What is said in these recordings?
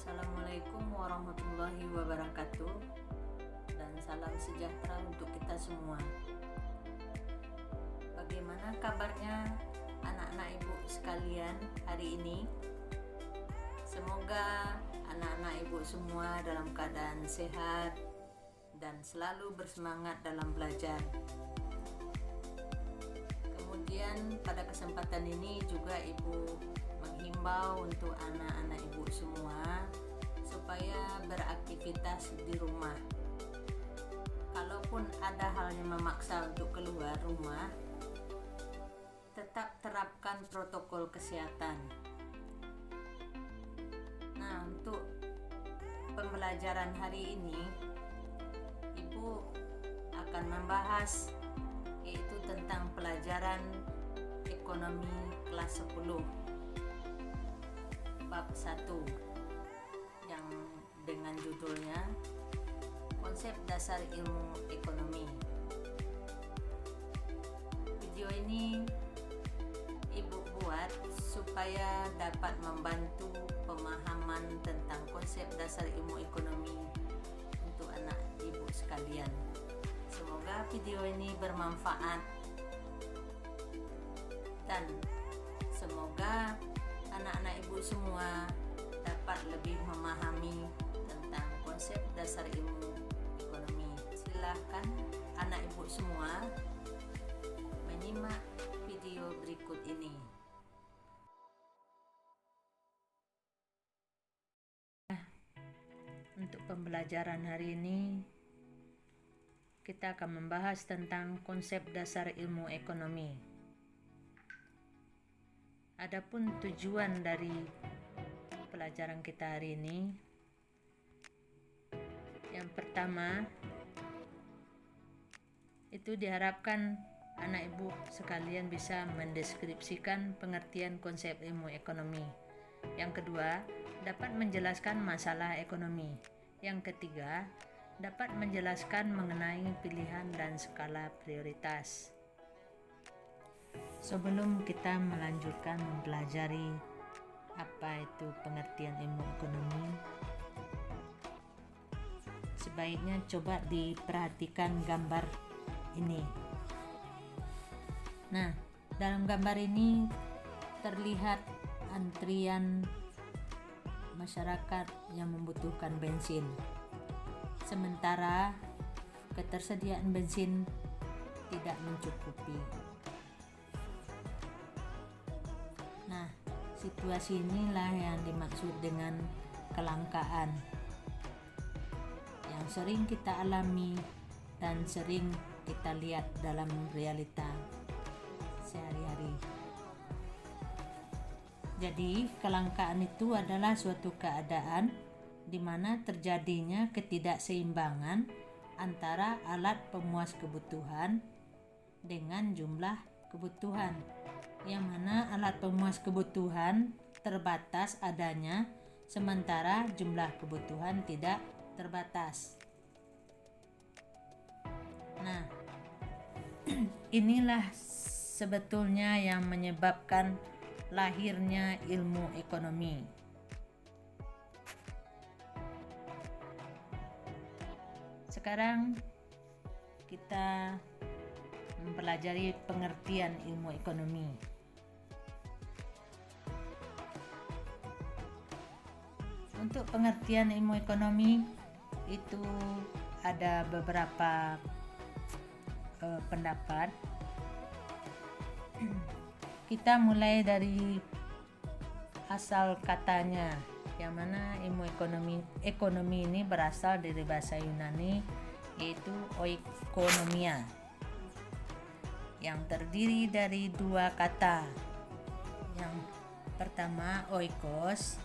Assalamualaikum warahmatullahi wabarakatuh, dan salam sejahtera untuk kita semua. Bagaimana kabarnya anak-anak ibu sekalian hari ini? Semoga anak-anak ibu semua dalam keadaan sehat dan selalu bersemangat dalam belajar. Kemudian pada kesempatan ini juga ibu menghimbau untuk anak-anak ibu semua supaya beraktivitas di rumah. Kalaupun ada hal yang memaksa untuk keluar rumah, tetap terapkan protokol kesehatan. Nah, untuk pembelajaran hari ini, ibu akan membahas yaitu tentang pelajaran ekonomi kelas 10 bab 1 yang dengan judulnya Konsep Dasar Ilmu Ekonomi. Video ini ibu buat supaya dapat membantu pemahaman tentang konsep dasar ilmu ekonomi untuk anak ibu sekalian. Semoga video ini bermanfaat dan semoga anak-anak ibu semua dapat lebih memahami tentang konsep dasar ilmu ekonomi. Silakan anak ibu semua menyimak video berikut ini. Untuk pembelajaran hari ini, kita akan membahas tentang konsep dasar ilmu ekonomi. Adapun tujuan dari pelajaran kita hari ini, yang pertama itu diharapkan anak ibu sekalian bisa mendeskripsikan pengertian konsep ilmu ekonomi. Yang kedua, dapat menjelaskan masalah ekonomi. Yang ketiga, dapat menjelaskan mengenai pilihan dan skala prioritas. Sebelum kita melanjutkan mempelajari apa itu pengertian ilmu ekonomi, sebaiknya coba diperhatikan gambar ini. Nah, dalam gambar ini terlihat antrian masyarakat yang membutuhkan bensin, sementara ketersediaan bensin tidak mencukupi. Nah, situasi inilah yang dimaksud dengan kelangkaan yang sering kita alami dan sering kita lihat dalam realita sehari-hari. Jadi, kelangkaan itu adalah suatu keadaan di mana terjadinya ketidakseimbangan antara alat pemuas kebutuhan dengan jumlah kebutuhan, yang mana alat pemuas kebutuhan terbatas adanya sementara jumlah kebutuhan tidak terbatas. Nah, inilah sebetulnya yang menyebabkan lahirnya ilmu ekonomi. Sekarang kita mempelajari pengertian ilmu ekonomi. Untuk pengertian ilmu ekonomi itu ada beberapa pendapat. Kita mulai dari asal katanya, yang mana ilmu ekonomi ini berasal dari bahasa Yunani, yaitu oikonomia, yang terdiri dari dua kata. Yang pertama oikos,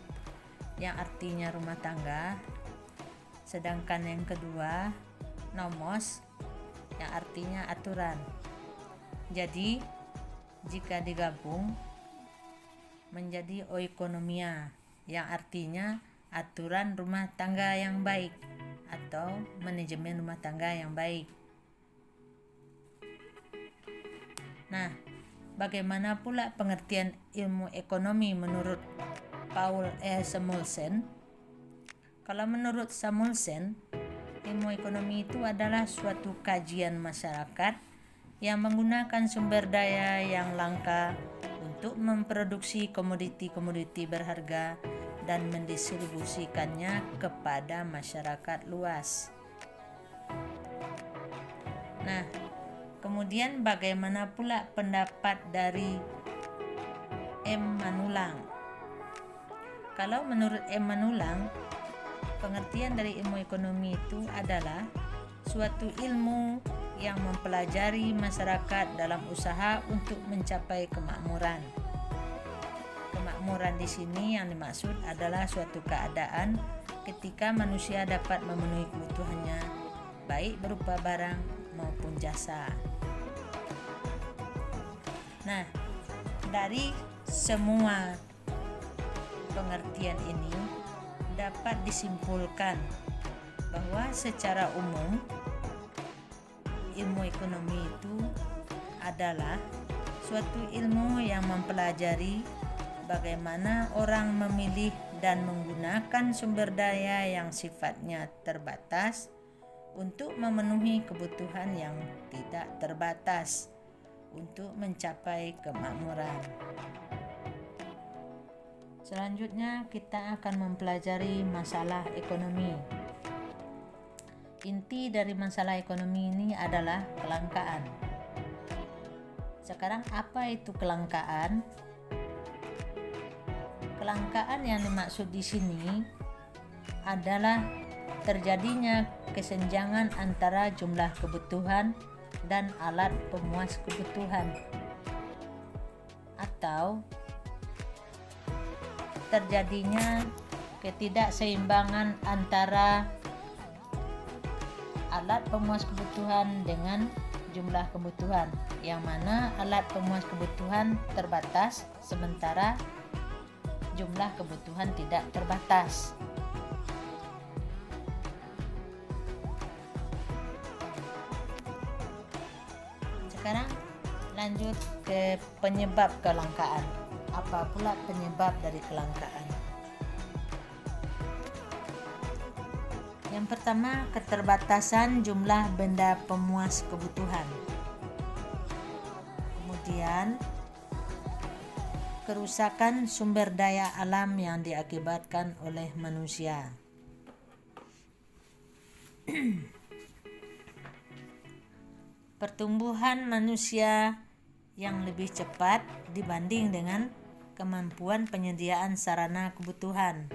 yang artinya rumah tangga, sedangkan yang kedua nomos, yang artinya aturan. Jadi jika digabung menjadi oikonomia, yang artinya aturan rumah tangga yang baik atau manajemen rumah tangga yang baik. Nah, bagaimana pula pengertian ilmu ekonomi menurut Paul E. Samuelson? Kalau menurut Samuelson, ilmu ekonomi itu adalah suatu kajian masyarakat yang menggunakan sumber daya yang langka untuk memproduksi komoditi-komoditi berharga dan mendistribusikannya kepada masyarakat luas. Nah, kemudian bagaimana pula pendapat dari M. Manulang? Kalau menurut M. Manulang, pengertian dari ilmu ekonomi itu adalah suatu ilmu yang mempelajari masyarakat dalam usaha untuk mencapai kemakmuran. Kemakmuran di sini yang dimaksud adalah suatu keadaan ketika manusia dapat memenuhi kebutuhannya, baik berupa barang maupun jasa. Nah, dari semua pengertian ini dapat disimpulkan bahwa secara umum ilmu ekonomi itu adalah suatu ilmu yang mempelajari bagaimana orang memilih dan menggunakan sumber daya yang sifatnya terbatas untuk memenuhi kebutuhan yang tidak terbatas untuk mencapai kemakmuran. Selanjutnya kita akan mempelajari masalah ekonomi. Inti dari masalah ekonomi ini adalah kelangkaan. Sekarang apa itu kelangkaan? Kelangkaan yang dimaksud di sini adalah terjadinya kesenjangan antara jumlah kebutuhan dan alat pemuas kebutuhan, atau terjadinya ketidakseimbangan antara alat pemuas kebutuhan dengan jumlah kebutuhan, yang mana alat pemuas kebutuhan terbatas sementara jumlah kebutuhan tidak terbatas. Sekarang lanjut ke penyebab kelangkaan. Apa pula penyebab dari kelangkaan? Yang pertama, keterbatasan jumlah benda pemuas kebutuhan. Kemudian, kerusakan sumber daya alam yang diakibatkan oleh manusia. Pertumbuhan manusia yang lebih cepat dibanding dengan kemampuan penyediaan sarana kebutuhan.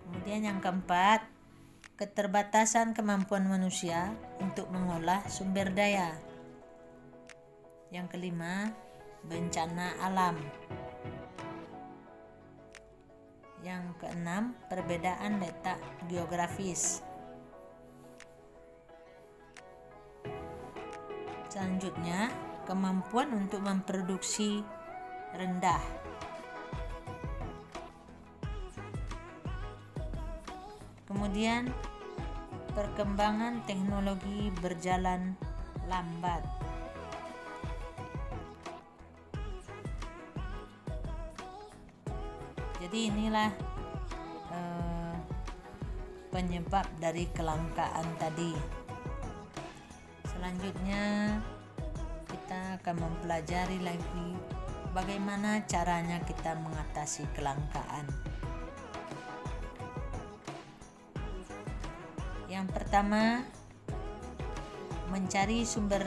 Kemudian yang keempat, keterbatasan kemampuan manusia untuk mengolah sumber daya. Yang kelima, bencana alam. Yang keenam, perbedaan letak geografis. Selanjutnya, kemampuan untuk memproduksi rendah. Kemudian, perkembangan teknologi berjalan lambat. Jadi inilah penyebab dari kelangkaan tadi. Selanjutnya kita akan mempelajari lagi bagaimana caranya kita mengatasi kelangkaan. Yang pertama, mencari sumber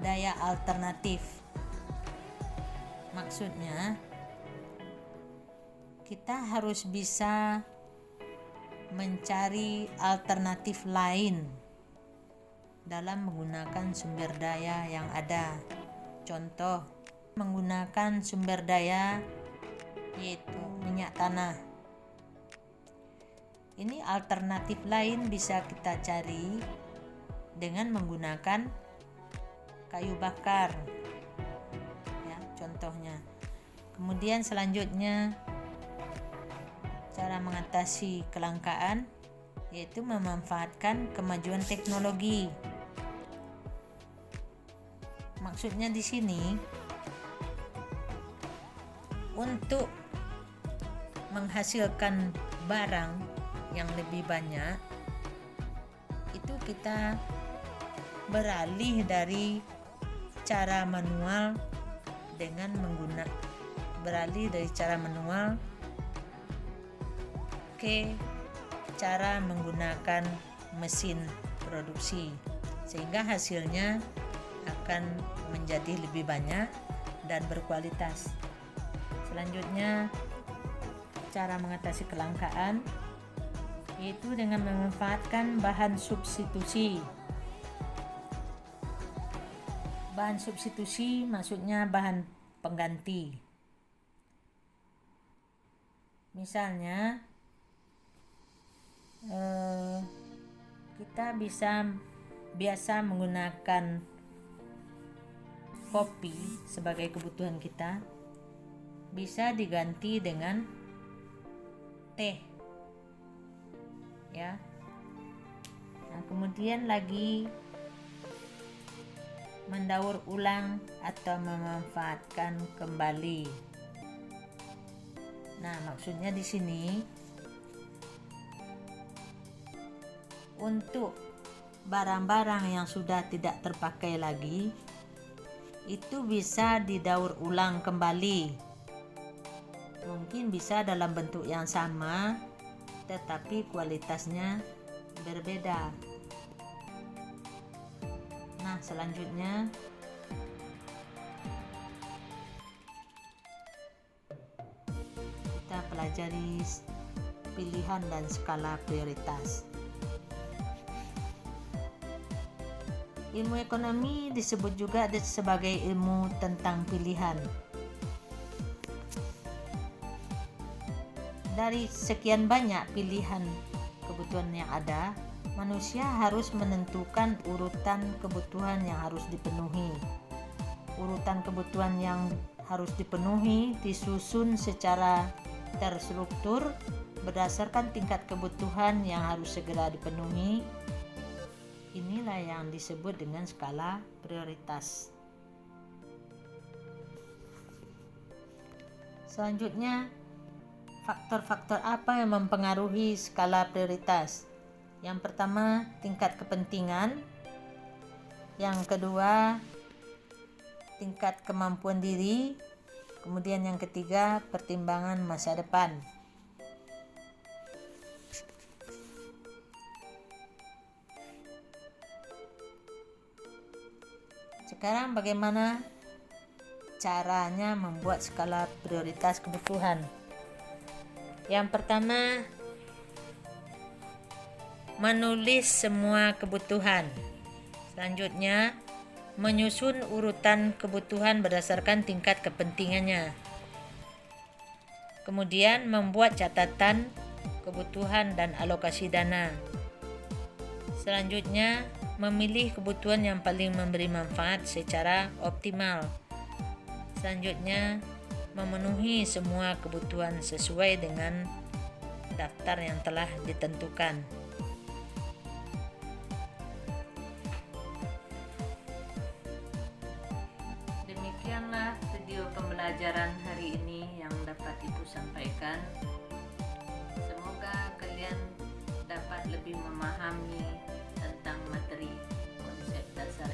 daya alternatif. Maksudnya, kita harus bisa mencari alternatif lain dalam menggunakan sumber daya yang ada. Contoh, menggunakan sumber daya yaitu minyak tanah. Ini alternatif lain bisa kita cari dengan menggunakan kayu bakar. Ya, contohnya. Kemudian selanjutnya, cara mengatasi kelangkaan yaitu memanfaatkan kemajuan teknologi. Maksudnya di sini untuk menghasilkan barang yang lebih banyak, itu kita beralih dari cara manual ke cara menggunakan mesin produksi, sehingga hasilnya akan menjadi lebih banyak dan berkualitas. Selanjutnya, cara mengatasi kelangkaan yaitu dengan memanfaatkan bahan substitusi. Bahan substitusi maksudnya bahan pengganti. Misalnya, kita biasa menggunakan kopi sebagai kebutuhan kita, bisa diganti dengan teh, ya. Nah, kemudian lagi mendaur ulang atau memanfaatkan kembali. Nah, maksudnya di sini untuk barang-barang yang sudah tidak terpakai lagi itu bisa didaur ulang kembali. Mungkin bisa dalam bentuk yang sama tetapi kualitasnya berbeda. Nah, selanjutnya kita pelajari pilihan dan skala prioritas. Ilmu ekonomi disebut juga sebagai ilmu tentang pilihan. Dari sekian banyak pilihan kebutuhan yang ada, manusia harus menentukan urutan kebutuhan yang harus dipenuhi. Urutan kebutuhan yang harus dipenuhi disusun secara terstruktur berdasarkan tingkat kebutuhan yang harus segera dipenuhi. Inilah yang disebut dengan skala prioritas. Selanjutnya, faktor-faktor apa yang mempengaruhi skala prioritas? Yang pertama, tingkat kepentingan. Yang kedua, tingkat kemampuan diri. Kemudian yang ketiga, pertimbangan masa depan. Sekarang bagaimana caranya membuat skala prioritas kebutuhan? Yang pertama, menulis semua kebutuhan. Selanjutnya, menyusun urutan kebutuhan berdasarkan tingkat kepentingannya. Kemudian, membuat catatan kebutuhan dan alokasi dana. Selanjutnya, memilih kebutuhan yang paling memberi manfaat secara optimal. Selanjutnya, memenuhi semua kebutuhan sesuai dengan daftar yang telah ditentukan. Demikianlah video pembelajaran hari ini yang dapat Ibu sampaikan. Semoga kalian dapat lebih memahami tentang materi konsep dasar